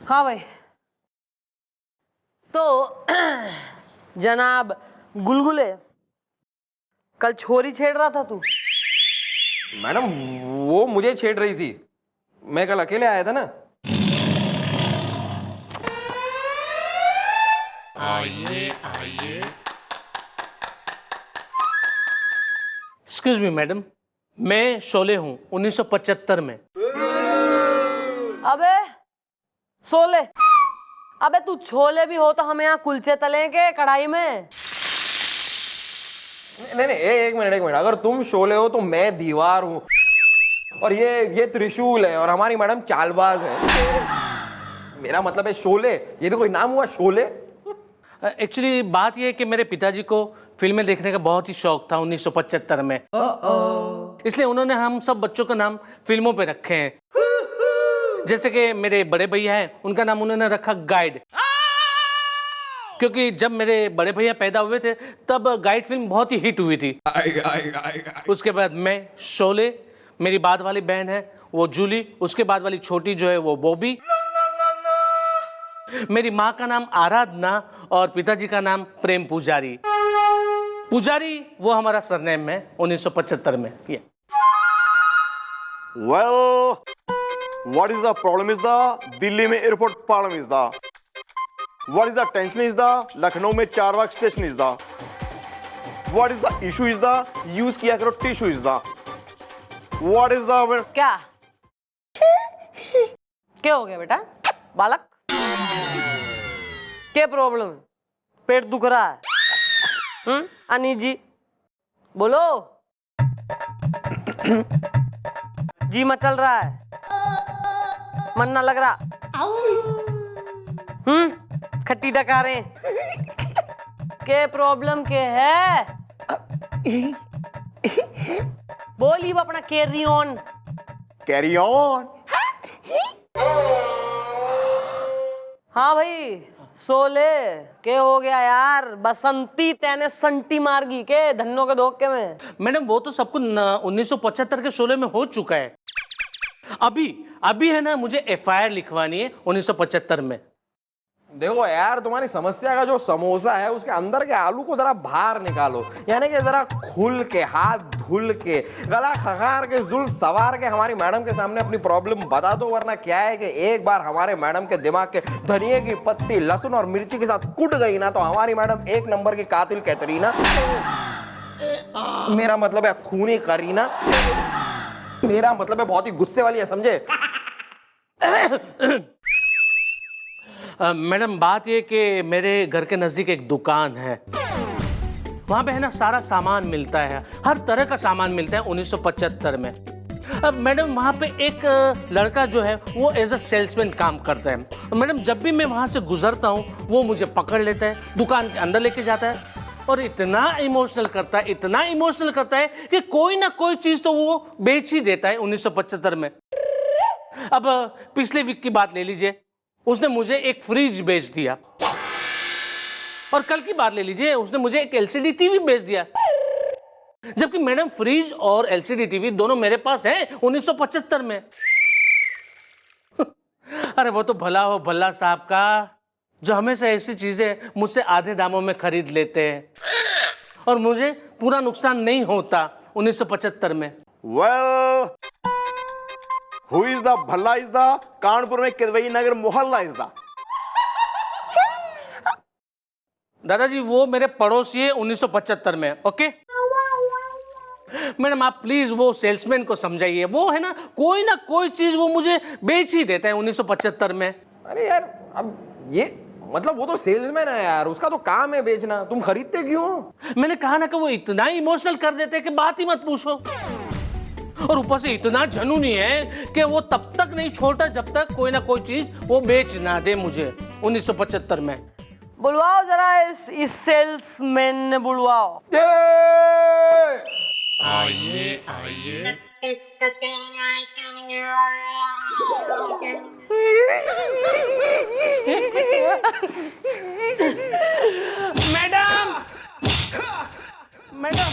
हाँ भाई, तो जनाब गुलगुले, कल छोरी छेड़ रहा था तू। मैडम वो मुझे छेड़ रही थी, मैं कल अकेले आया था ना। आइए आइए। एक्सक्यूज मी मैडम, मैं शोले हूँ 1975 में। अबे सोले, अबे तू छोले भी हो तो हमें यहाँ कुलचे तलेंगे कढ़ाई में। नहीं नहीं, एक मिनट, अगर तुम शोले हो तो मैं दीवार हूँ, और ये त्रिशूल है, और हमारी मैडम चालबाज है। मेरा मतलब है शोले, ये भी कोई नाम हुआ शोले? एक्चुअली बात यह है कि मेरे पिताजी को फिल्में देखने का बहुत ही शौक था 1975 में। इसलिए उन्होंने हम सब बच्चों का नाम फिल्मों पे रखे हैं। जैसे कि मेरे बड़े भैया हैं, उनका नाम उन्होंने रखा गाइड, क्योंकि जब मेरे बड़े भैया पैदा हुए थे तब गाइड फिल्म बहुत ही हिट हुई थी। उसके बाद मैं शोले, मेरी बाद वाली बहन है वो जूली, उसके बाद वाली छोटी जो है वो बॉबी, मेरी माँ का नाम आराधना और पिताजी का नाम प्रेम पुजारी। पुजारी वो हमारा सरनेम है 1975 में। Well, what is the problem is the Delhi में airport problem is the what is the tension is the Lucknow में Charbagh station is the what is the issue is the use किया करो tissue is the what is the क्या हो गया बेटा बालक? क्या प्रॉब्लम है? पेट दुख रहा है? अनी जी बोलो। जी मचल रहा है, मन ना लग रहा? खट्टी डकारें, के प्रॉब्लम के है? बोली वो अपना कैरी ऑन। Carry on. हाँ भाई सोले, के हो गया यार? बसंती तेने संटी मारगी के धन्नो के धोखे में। मैडम वो तो सबको 1975 के शोले में हो चुका है। अभी है ना, मुझे एफआईआर लिखवानी है 1975 में। देखो यार, तुम्हारी समस्या का जो समोसा है उसके अंदर के आलू को जरा बाहर निकालो, यानी कि जरा खुल के, हाथ धुल के, गला खंगार के, जुल्फ सवार के हमारी मैडम के सामने अपनी प्रॉब्लम बता दो। वरना क्या है कि एक बार हमारे मैडम के दिमाग के धनिये की पत्ती लहसुन और मिर्ची के साथ कुट गई ना, तो हमारी मैडम एक नंबर की कातिल कैटरीना, मेरा मतलब है खूनी करीना, मेरा मतलब है बहुत ही गुस्से वाली है, समझे? मैडम बात ये कि मेरे घर के नजदीक एक दुकान है, वहां पे है ना सारा सामान मिलता है, हर तरह का सामान मिलता है 1975 में। अब मैडम वहां पे एक लड़का जो है वो एज अ सेल्समैन काम करता है। मैडम जब भी मैं वहां से गुजरता हूँ वो मुझे पकड़ लेता है, दुकान के अंदर लेके जाता है, और इतना इमोशनल करता है कि कोई ना कोई चीज तो वो बेच ही देता है 1975 में। अब पिछले वीक की बात ले लीजिए, उसने मुझे एक फ्रिज बेच दिया, और कल की बात ले लीजिए, उसने मुझे एक एलसीडी टीवी बेच दिया। जबकि मैडम फ्रिज और एलसीडी टीवी दोनों मेरे पास है 1975 में। अरे वो तो भला हो भल्ला साहब का, जो हमेशा ऐसी चीजें मुझसे आधे दामों में खरीद लेते हैं, और मुझे पूरा नुकसान नहीं होता 1975 में। well who is the Bhalla is the Kanpur में किदवई नगर मोहल्ला is the दादाजी वो मेरे पड़ोसी है 1975 में। ओके मैडम आप प्लीज वो सेल्समैन को समझाइए, वो है ना कोई चीज वो मुझे बेच ही देता है 1975 में। अरे यार, अब ये मतलब वो तो सेल्समैन है यार, उसका तो काम है बेचना, तुम खरीदते क्यों? मैंने कहा ना कि वो इतना इमोशनल कर देते हैं कि बात ही मत पूछो, और ऊपर से इतना जुनूनी है कि वो तब तक नहीं छोड़ता जब तक कोई ना कोई चीज वो बेच ना दे मुझे 1975 में। बुलवाओ जरा इस सेल्समैन ने बुलवाओ। आइए आइए। मैडम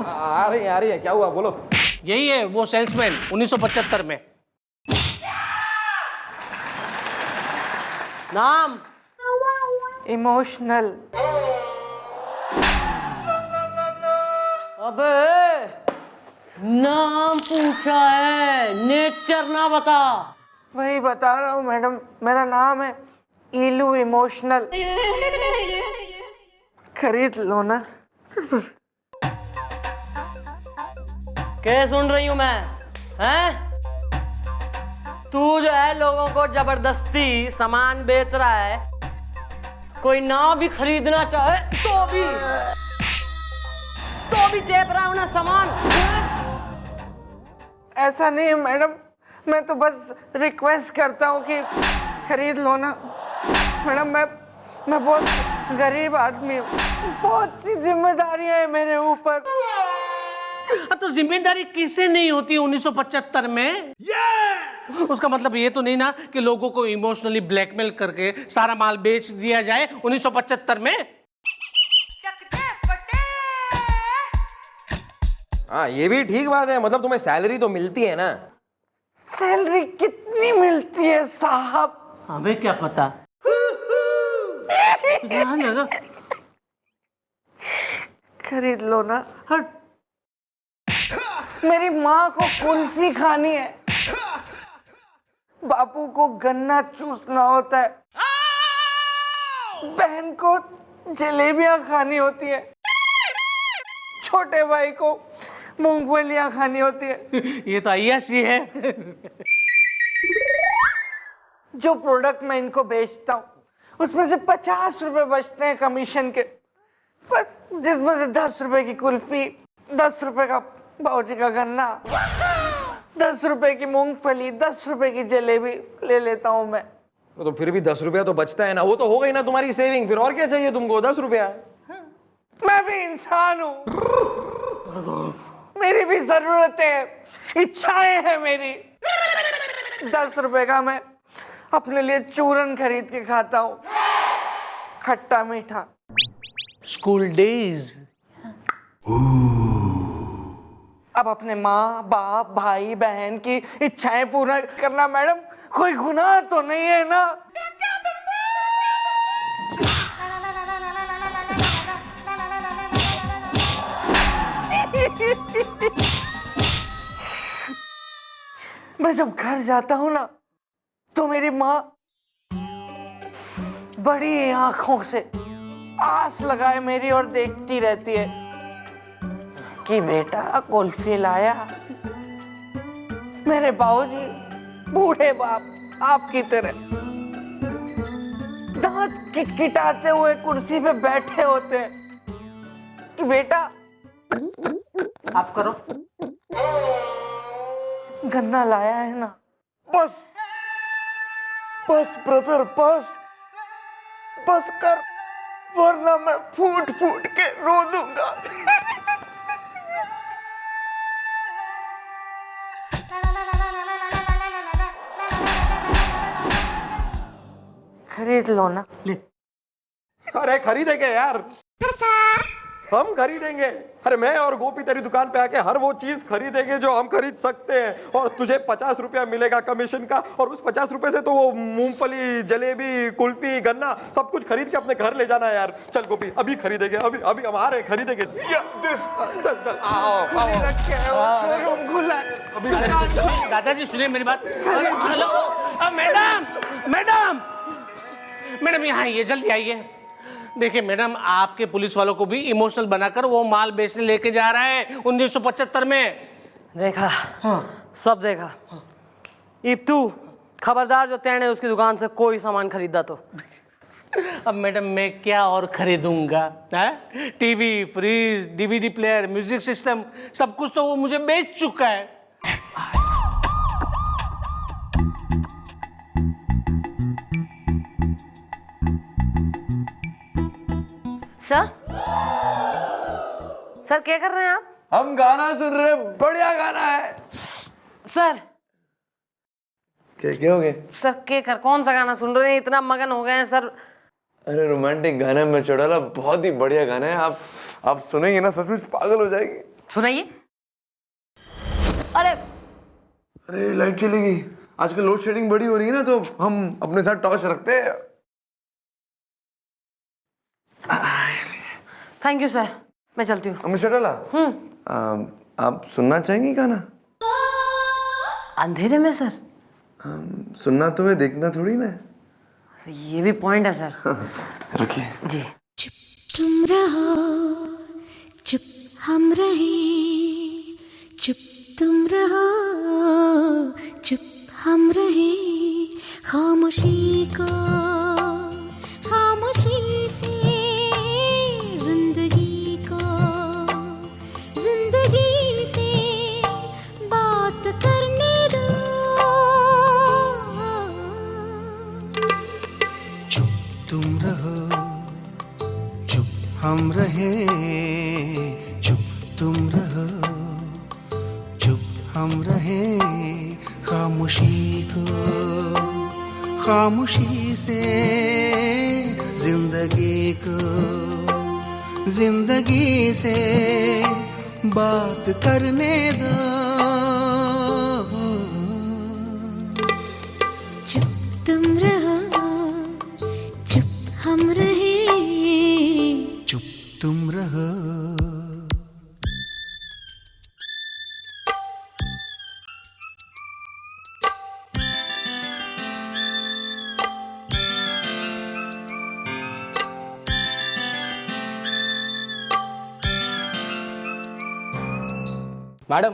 आ रही है, क्या हुआ बोलो? यही है वो सेल्समैन 1975 में। नाम? इमोशनल। अबे नाम पूछा है, नेचर ना बता। वही बता रहा हूँ मैडम, मेरा नाम है इलू इमोशनल। खरीद लो ना। क्या सुन रही हूं मैं? हैं? तू जो है लोगों को जबरदस्ती सामान बेच रहा है, कोई ना भी खरीदना चाहे तो भी चेप रहा हूं ना सामान। ऐसा नहीं है मैडम, मैं तो बस रिक्वेस्ट करता हूँ कि खरीद लो ना। मैडम मैं बहुत गरीब आदमी हूँ, बहुत सी जिम्मेदारियां हैं मेरे ऊपर। तो जिम्मेदारी किसे नहीं होती 1975 में? उसका मतलब ये तो नहीं ना कि लोगों को इमोशनली ब्लैकमेल करके सारा माल बेच दिया जाए 1975 में। हाँ, ये भी ठीक बात है, मतलब तुम्हें सैलरी तो मिलती है ना। सैलरी कितनी मिलती है साहब? हमें क्या पता। खरीद लो ना। हट। मेरी माँ को कुल्फी खानी है, बापू को गन्ना चूसना होता है, बहन को जलेबियां खानी होती है, छोटे भाई को मूंगफलियां खानी होती है। ये तो अय्याशी है। जो प्रोडक्ट मैं इनको बेचता हूँ उसमें से 50 रुपए बचते हैं कमीशन के, बस जिसमें से 10 रुपए की कुल्फी, 10 रुपए का बाबूजी का गन्ना, 10 रुपए की मूंगफली, 10 रुपए की जलेबी ले लेता हूँ मैं। तो फिर भी 10 रुपया तो बचता है ना, वो तो हो गई ना तुम्हारी सेविंग, फिर और क्या चाहिए तुमको? 10 रुपया। मैं भी इंसान हूँ, मेरी भी जरूरतें हैं, इच्छाएं हैं मेरी। 10 रुपए का मैं अपने लिए चूरन खरीद के खाता हूँ, खट्टा मीठा। School days. अब अपने माँ बाप भाई बहन की इच्छाएं पूरा करना मैडम कोई गुनाह तो नहीं है ना। मैं जब घर जाता हूँ ना तो मेरी माँ बड़ी आंखों से आस लगाए मेरी ओर देखती रहती है कि बेटा कुल्फी लाया। मेरे बाबूजी बूढ़े बाप आपकी तरह दांत किटकिटाते हुए कुर्सी पे बैठे होते हैं कि बेटा आप करो, गन्ना लाया है ना। बस बस ब्रदर बस कर, वरना मैं फूट फूट के रो दूंगा। खरीद लो ना। अरे खरीदेंगे यार, हम खरीदेंगे। अरे मैं और गोपी तेरी दुकान पे आके हर वो चीज खरीदेंगे जो हम खरीद सकते हैं, और तुझे 50 रुपया मिलेगा कमीशन का, और उस 50 रुपए से तो वो मूंगफली, जलेबी, कुल्फी, गन्ना सब कुछ खरीद के अपने घर ले जाना है यार। चल गोपी, अभी खरीदेंगे, अभी हम आ रहे हैं, खरीदेंगे। चल आओ। दादाजी सुनिए मेरी बात। हेलो मैडम यहाँ आइए, जल्दी आइए। देखिए मैडम, आपके पुलिस वालों को भी इमोशनल बनाकर वो माल बेचने लेके जा रहा है 1975 में। देखा? हाँ। सब देखा। इब तू खबरदार जो तेने उसकी दुकान से कोई सामान खरीदा तो। अब मैडम मैं क्या और खरीदूंगा? TV, fridge, DVD player, music system, सब कुछ तो वो मुझे बेच चुका है। सर क्या कर रहे हैं आप? हम गाना सुन रहे हैं, बढ़िया गाना है। सर क्या हो गया? सर कौन सा गाना सुन रहे हैं? इतना मगन हो गए हैं सर। अरे रोमांटिक गाना में चौड़ाला, बहुत ही बढ़िया गाना है। आप सुनेंगे ना, सचमुच पागल हो जाएंगे। सुनाइए। अरे लाइट चली गई। आजकल लोड शेडिंग बड़ी हो रही है ना, तो हम अपने साथ टॉर्च रखते हैं। थैंक यू सर, मैं चलती हूँ। मिस्टर चटोला, आप सुनना चाहेंगी गाना? अंधेरे में सर? सुनना तो है, देखना थोड़ी ना है। ये भी पॉइंट है सर। रखिए। जी। चुप तुम रहो, चुप हम रहे, चुप तुम रहो, चुप हम रहे, खामोशी को खामोशी से जिंदगी को जिंदगी से बात करने दो। चुप तुम रहो, चुप हम रहे, चुप तुम रहो, चुप हम रहे, खामोशी को खामोशी से जिंदगी को जिंदगी से बात करने दो। चुप तुम रहो, चुप हम रहे, चुप तुम रहो। मैडम,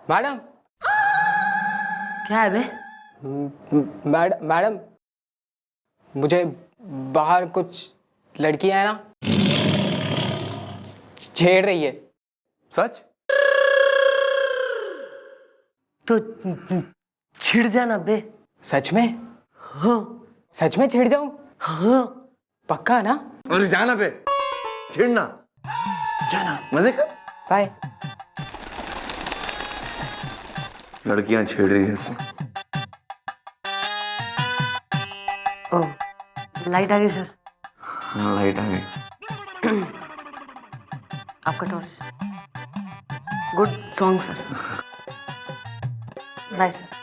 मैडम, क्या है बे? मैडम, मुझे बाहर कुछ लड़कियां है ना छेड़ रही है। सच? तो छिड़ जाना बे। सच में? हाँ सच में छेड़ जाऊं? हाँ। पक्का ना? अरे जाना पे, छिड़ना, जाना, मजे कर। बाय। लड़कियां छेड़ रही है इसे। ओह, लाइट आ गई सर। हाँ, लाइट आ गई। आपका torch. Good song sir. Bye sir.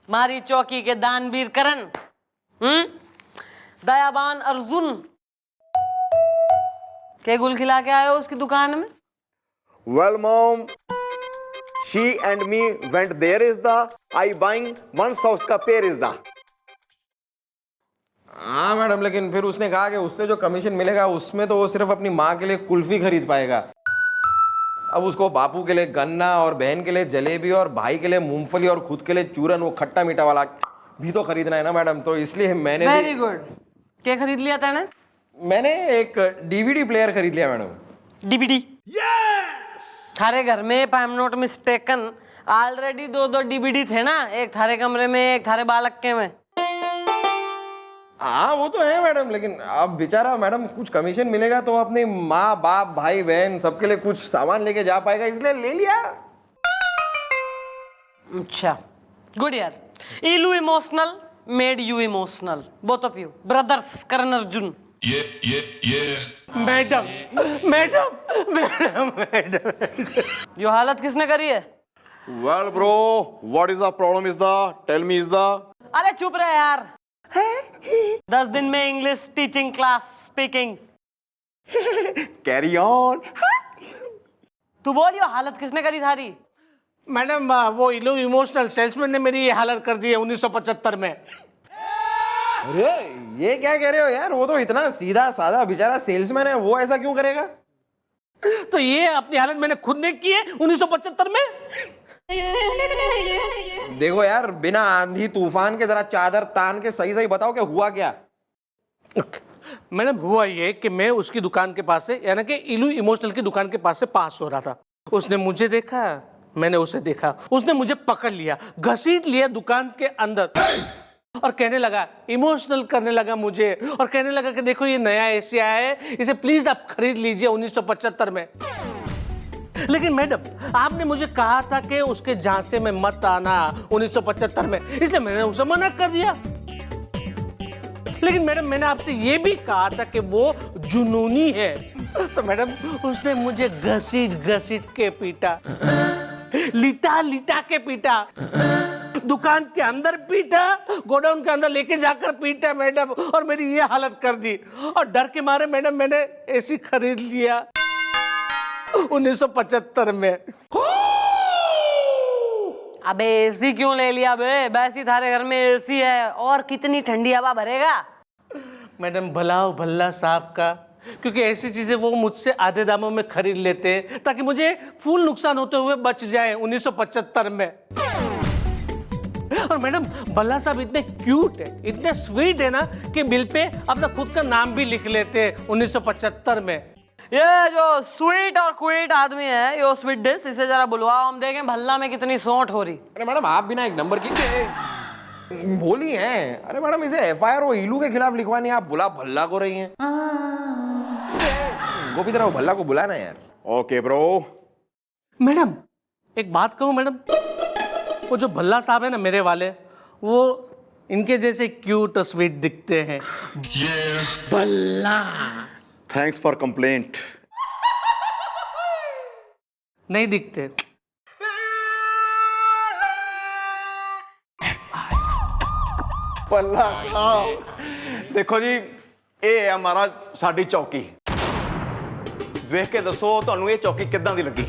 मारी चौकी के दानवीर करण, दयाबान अर्जुन के गुल खिला के आए हो उसकी दुकान में? Well, mom, she and me went there is the I buying one sauce का पेड़ is the। हाँ मैडम, लेकिन फिर उसने कहा कि उससे जो कमीशन मिलेगा उसमें तो वो सिर्फ अपनी माँ के लिए कुल्फी खरीद पाएगा। अब उसको बापू के लिए गन्ना और बहन के लिए जलेबी और भाई के लिए मूंगफली और खुद के लिए चूरन, वो खट्टा मीठा वाला भी तो खरीदना है ना मैडम। तो इसलिए मैंने वेरी गुड। क्या खरीद लिया था? मैंने एक डीवीडी प्लेयर खरीद लिया मैडम। डीवीडी? यस। थारे घर में if I am not mistaken already दो डीवीडी थे ना, एक थारे कमरे में, एक थारे बालक के में। हाँ वो तो है मैडम, लेकिन अब बेचारा मैडम कुछ कमीशन मिलेगा तो अपनी माँ बाप भाई बहन सबके लिए कुछ सामान लेके जा पाएगा, इसलिए ले लिया। अच्छा, गुड यार। इलू emotional made you emotional, both of you brothers. Karan Arjun. Madam, madam, madam, madam. यो हालत किसने करी है? Well, bro, what is the problem is the tell me is the। अरे चुप रहे यार। 10 दिन में English teaching class speaking. Carry on। तू बोल, यो हालत किसने करी थारी? मैडम, वो इलो इमोशनल सेल्समैन ने मेरी ये हालत कर दी है 1975 में। अरे ये क्या कह रहे हो यार, वो तो इतना सीधा साधा बेचारा सेल्समैन है, वो ऐसा क्यों करेगा? तो ये अपनी हालत मैंने खुद ने की है 1975 में। देखो यार, बिना आंधी तूफान के जरा चादर तान के सही सही बताओ कि हुआ क्या? मैडम, हुआ ये कि मैं उसकी दुकान के पास से, यानी कि इलू इमोशनल की दुकान के पास से पास हो रहा था। उसने मुझे देखा, मैंने उसे देखा, उसने मुझे पकड़ लिया, घसीट लिया दुकान के अंदर और कहने लगा, इमोशनल करने लगा मुझे, और कहने लगा कि देखो ये नया एशिया है, इसे प्लीज आप खरीद लीजिए 1975 में। लेकिन मैडम आपने मुझे कहा था कि उसके झांसे में मत आना 1975 में, इसलिए मैंने उसे मना कर दिया। लेकिन मैडम मैंने आपसे ये भी कहा था कि वो जुनूनी है, तो मैडम उसने मुझे घसीट घसीट के पीटा, लिटा लिटा के पीटा, दुकान के अंदर पीटा, गोडाउन के अंदर लेके जाकर पीटा मैडम, और मेरी ये हालत कर दी। और डर के मारे मैडम मैंने एसी खरीद लिया 1975 में। अबे एसी क्यों ले लिया बे? वैसे थारे घर में एसी है, और कितनी ठंडी हवा भरेगा? मैडम भलाओ भल्ला साहब का, क्योंकि ऐसी चीजें वो मुझसे आधे दामों में खरीद लेते ताकि मुझे फुल नुकसान होते हुए बच जाए 1975 में। और मैडम भल्ला साहब इतने क्यूट है, इतने स्वीट है ना कि बिल पे अपना खुद का नाम भी लिख लेते 1975 में। ये जो स्वीट और क्वीट आदमी है, यो स्वीट डिश, इसे जरा बुलवाओ, हम देखें भल्ला में कितनी सोंठ हो रही। अरे मैडम आप बिना एक नंबर की बोली हैं। अरे मैडम इसे एफआईआर वो इलू के खिलाफ लिखवानी, आप बुला भल्ला को रही हैं। गोपी तरह भल्ला को बुलाना यार। Okay bro. मैडम एक बात कहूँ मैडम, वो जो भल्ला साहब है ना मेरे वाले, वो इनके जैसे क्यूट और स्वीट दिखते हैं। भल्ला। Thanks for complaint. नहीं दिखते। पल्ला साहब देखो जी, ये है हमारा साडी चौकी। देख के दसो ਤੁਹਾਨੂੰ ਇਹ ਚੌਕੀ ਕਿੱਦਾਂ ਦੀ ਲੱਗੀ?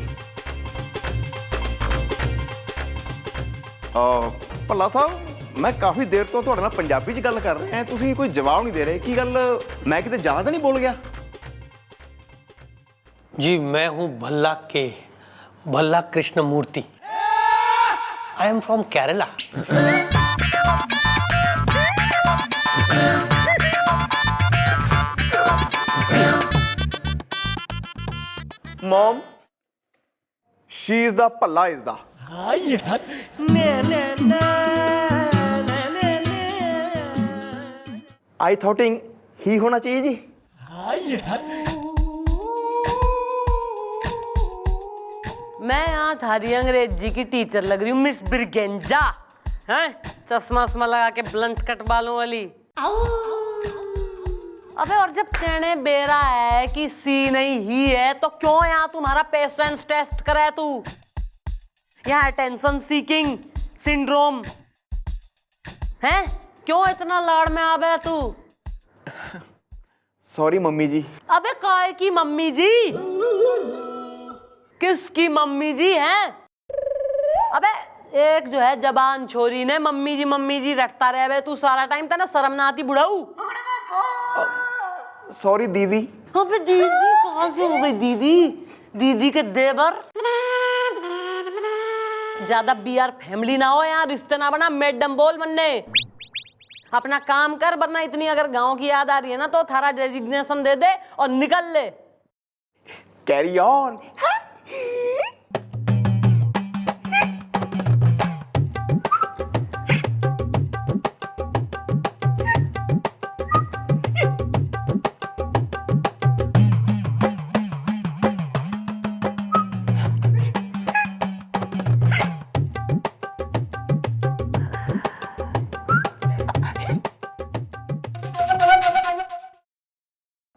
ਭੱਲਾ ਸਾਹਿਬ ਮੈਂ ਕਾਫੀ ਦੇਰ ਤੋਂ ਤੁਹਾਡੇ ਨਾਲ ਪੰਜਾਬੀ 'ਚ ਗੱਲ ਕਰ ਰਿਹਾ, ਤੁਸੀਂ ਕੋਈ ਜਵਾਬ ਨਹੀਂ ਦੇ ਰਹੇ। ਕੀ ਗੱਲ, ਮੈਂ ਕਿਤੇ ਜ਼ਿਆਦਾ ਤਾਂ ਨਹੀਂ ਬੋਲ ਗਿਆ? जी मैं हूं Bhalla Krishna Murthy. I am from Kerala. Mom, she is the पल्ला इज द। आई थॉटिंग ही होना चाहिए जी। मैं यहाँ थारी अंग्रेजी की टीचर लग रही हूँ, मिस ब्रिगेंजा। हैं? चश्मा वश्मा लगा के ब्लंट कट बालों वाली। अबे और जब तेने बेरा है कि सी नहीं ही है, तो क्यों यहाँ तुम्हारा पेशेंस टेस्ट कराया तू? यहाँ अटेंशन सीकिंग सिंड्रोम है? क्यों इतना लाड़ में आ गया तू? सॉरी मम्मी जी। अबे काय की मम्मी जी? किसकी मम्मी जी हैं? अबे एक जो है जबान छोरी ने मम्मी जी रटता रहे बे तू सारा टाइम, तेना शर्म ना आती बुढ़ाऊ? सॉरी दीदी। अबे दीदी कहाँ से हो गई दीदी? दीदी के देवर। ज्यादा बीआर फैमिली ना हो यहाँ, रिश्ते ना बना, मैडम बोल बनने। अपना काम कर, वरना इतनी अगर गांव की याद आ रही है ना तो थारा रेजिग्नेशन दे दे और निकल ले। Carry on.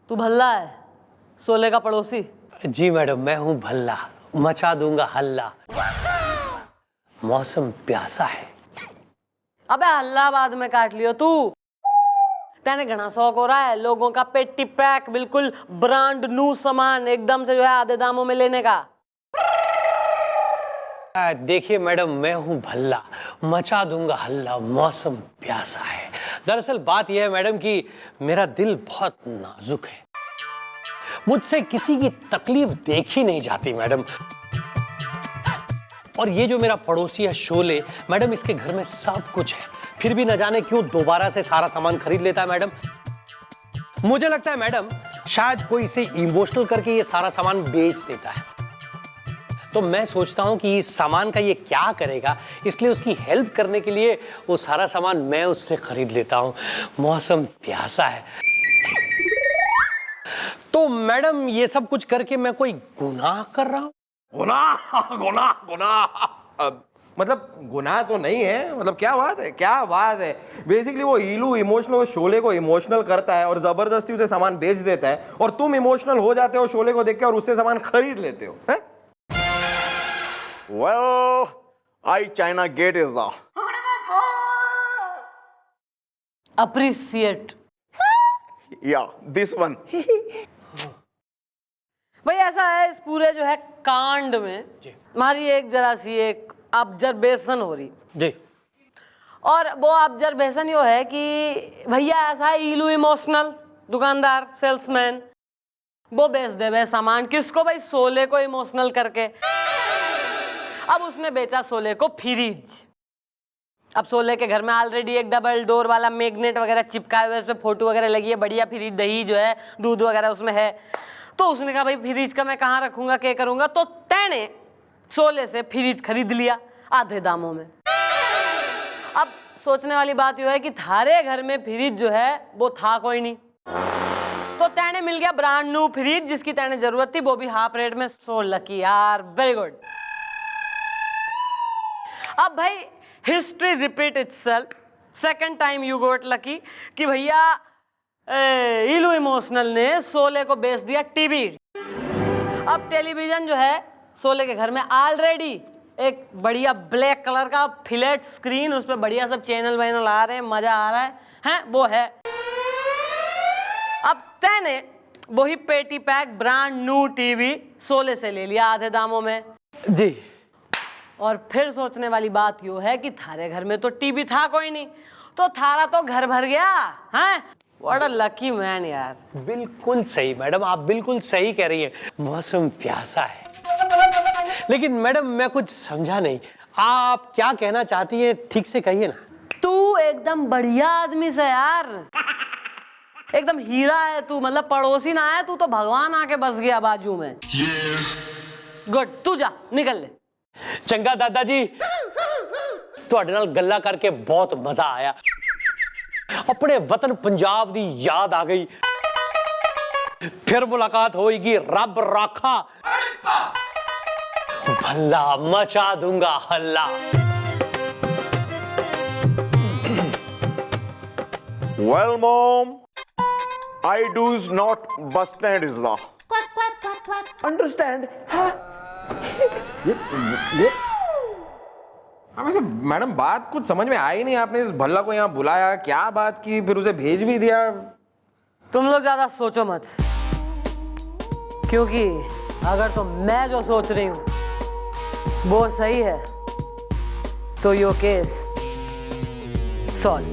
तू भल्ला है, सोले का पड़ोसी। जी मैडम मैं हूं भल्ला, मचा दूंगा हल्ला। मौसम प्यासा है। अबे हल्ला बाद में काट लियो तू। तेने घना शौक हो रहा है लोगों का पेटी पैक, बिल्कुल ब्रांड न्यू सामान एकदम से जो है आधे दामों में लेने का। देखिए मैडम मैं हूं भल्ला, मचा दूंगा हल्ला, मौसम प्यासा है। दरअसल बात यह है मैडम कि मेरा दिल बहुत नाजुक है, मुझसे किसी की तकलीफ देखी नहीं जाती मैडम। और ये जो मेरा पड़ोसी है शोले मैडम, इसके घर में सब कुछ है, फिर भी न जाने क्यों दोबारा से सारा सामान खरीद लेता है मैडम। मुझे लगता है मैडम शायद कोई इसे इमोशनल करके ये सारा सामान बेच देता है। तो मैं सोचता हूं कि इस सामान का ये क्या करेगा, इसलिए उसकी हेल्प करने के लिए वो सारा सामान मैं उससे खरीद लेता हूं। मौसम प्यासा है। तो मैडम ये सब कुछ करके मैं कोई गुनाह कर रहा हूं? गुनाह गुनाह गुनाह। मतलब गुनाह तो नहीं है, मतलब क्या बात है, क्या बात है। बेसिकली वो ईलू इमोशनल शोले को इमोशनल करता है और जबरदस्ती उसे सामान बेच देता है, और तुम इमोशनल हो जाते हो शोले को देख के और उससे सामान खरीद लेते हो, हैं? Well, China gate is the appreciate. this one. भाई ऐसा है, इस पूरे जो है कांड में हमारी एक जरा सी एक ऑब्जर्वेशन हो रही जी। और वो ऑब्जर्वेशन यो है कि भैया ऐसा है, ईलू इमोशनल दुकानदार सेल्समैन वो बेच दे भाई सामान किसको, भाई शोले को इमोशनल करके। अब उसने बेचा शोले को फ्रिज। अब शोले के घर में ऑलरेडी एक डबल डोर वाला मैग्नेट वगैरह चिपकाए हुए, उसमें फोटो वगैरह लगी है, बढ़िया फ्रिज, दही जो है दूध वगैरह उसमें है। तो उसने कहा भाई फ्रिज का मैं कहाँ रखूंगा, क्या करूंगा, तो तैने शोले से फ्रिज खरीद लिया आधे दामों में। अब सोचने वाली बात यह है कि थारे घर में फ्रिज जो है वो था कोई नहीं, तो तैने मिल गया ब्रांड न्यू फ्रिज जिसकी तैने जरूरत थी, वो भी हाफ रेट में। सो लकी यार, वेरी गुड। अब भाई history repeat itself, second time you got lucky कि भैया ईलू इमोशनल ने शोले को बेच दिया टीवी। अब टेलीविजन जो है शोले के घर में ऑलरेडी एक बढ़िया ब्लैक कलर का फ्लैट स्क्रीन, उस पर बढ़िया सब चैनल वैनल आ रहे हैं, मजा आ रहा है वो है। अब तैने वही पेटी pack brand new TV Sholay से ले लिया आधे दामों में जी। और फिर सोचने वाली बात यो है कि थारे घर में तो टीवी था कोई नहीं, तो थारा तो घर भर गया हैं। व्हाट अ लकी मैन यार। बिल्कुल सही मैडम, आप बिल्कुल सही कह रही हैं। मौसम प्यासा है, लेकिन मैडम मैं कुछ समझा नहीं, आप क्या कहना चाहती हैं, ठीक से कहिए ना। तू एकदम बढ़िया आदमी से यार, एकदम हीरा है तू, मतलब पड़ोसी ना है तू, तो भगवान आके बस गया बाजू में। गुड, तू जा निकल ले। चंगा दादाजी, ਤੁਹਾਡੇ ਨਾਲ ਗੱਲਾਂ करके बहुत मजा आया, अपने वतन पंजाब दी याद आ गई। फिर मुलाकात होएगी, रब राखा, भल्ला मचा दूंगा हल्ला। Well, Mom, I do is not bus stand is the. Understand. हाँ वैसे मैडम बात कुछ समझ में आई नहीं, आपने इस भल्ला को यहाँ बुलाया, क्या बात की, फिर उसे भेज भी दिया। तुम लोग ज्यादा सोचो मत, क्योंकि अगर तो मैं जो सोच रही हूं वो सही है तो यो केस सॉल्व।